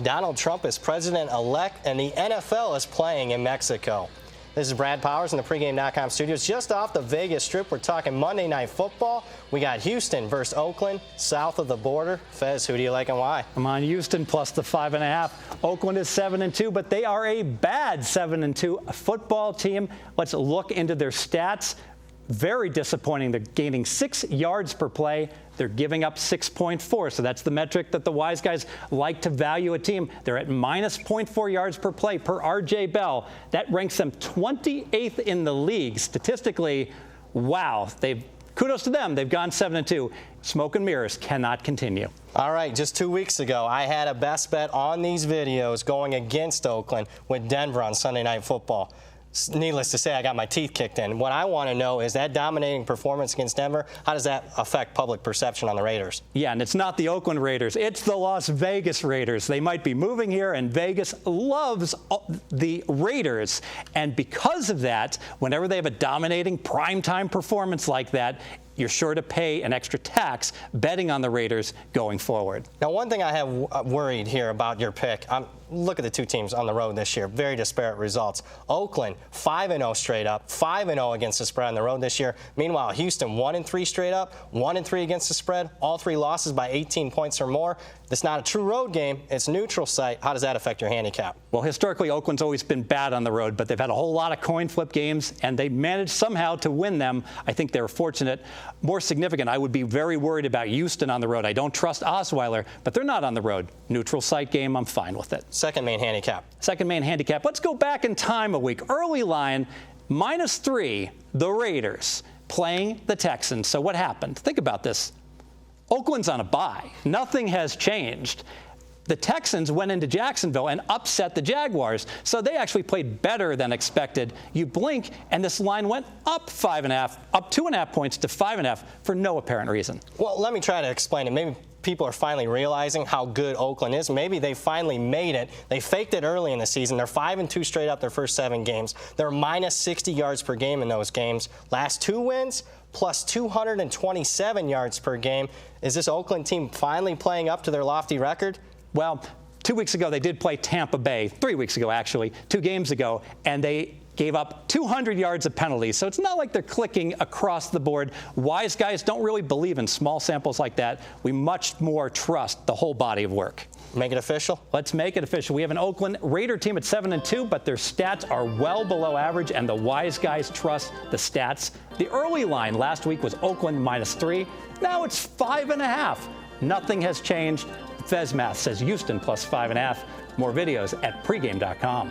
Donald Trump is president-elect, and the NFL is playing in Mexico. This is Brad Powers in the pregame.com studios. Just off the Vegas Strip, we're talking Monday Night Football. We got Houston versus Oakland, south of the border. Fez, who do you like and why? I'm on Houston plus the 5.5. Oakland is 7-2, but they are a bad 7-2 football team. Let's look into their stats. Very disappointing. They're gaining 6 yards per play. They're giving up 6.4. So that's the metric that the wise guys like to value a team. They're at minus 0.4 yards per play per R.J. Bell. That ranks them 28th in the league. Statistically, wow. Kudos to them. They've gone 7-2. Smoke and mirrors cannot continue. All right, just 2 weeks ago, I had a best bet on these videos going against Oakland with Denver on Sunday Night Football. Needless to say, I got my teeth kicked in. What I want to know is that dominating performance against Denver, how does that affect public perception on the Raiders? Yeah, and it's not the Oakland Raiders. It's the Las Vegas Raiders. They might be moving here, and Vegas loves the Raiders. And because of that, whenever they have a dominating primetime performance like that, you're sure to pay an extra tax betting on the Raiders going forward. Now, one thing I have worried here about your pick, look at the two teams on the road this year. Very disparate results. Oakland, 5-0 straight up, 5-0 against the spread on the road this year. Meanwhile, Houston, 1-3 straight up, 1-3 against the spread. All 3 losses by 18 points or more. It's not a true road game. It's neutral site. How does that affect your handicap? Well, historically, Oakland's always been bad on the road, but they've had a whole lot of coin flip games, and they managed somehow to win them. I think they're fortunate. More significant, I would be very worried about Houston on the road. I don't trust Osweiler, but they're not on the road. Neutral site game, I'm fine with it. Second main handicap. Second main handicap. Let's go back in time a week. Early line, -3, the Raiders playing the Texans. So what happened? Think about this. Oakland's on a bye. Nothing has changed. The Texans went into Jacksonville and upset the Jaguars, so they actually played better than expected. You blink, and this line went up 5.5, up 2.5 points to 5.5 for no apparent reason. Well, let me try to explain it. Maybe people are finally realizing how good Oakland is. Maybe they finally made it. They faked it early in the season. They're 5-2 straight up their first 7 games. They're minus 60 yards per game in those games. Last 2 wins, plus 227 yards per game. Is this Oakland team finally playing up to their lofty record? Well, 2 weeks ago, they did play Tampa Bay. 3 weeks ago, actually, 2 games ago, and they gave up 200 yards of penalties. So it's not like they're clicking across the board. Wise guys don't really believe in small samples like that. We much more trust the whole body of work. Make it official? Let's make it official. We have an Oakland Raider team at 7-2, but their stats are well below average, and the wise guys trust the stats. The early line last week was Oakland -3. Now it's 5.5. Nothing has changed. Fez Math says Houston plus 5.5. More videos at pregame.com.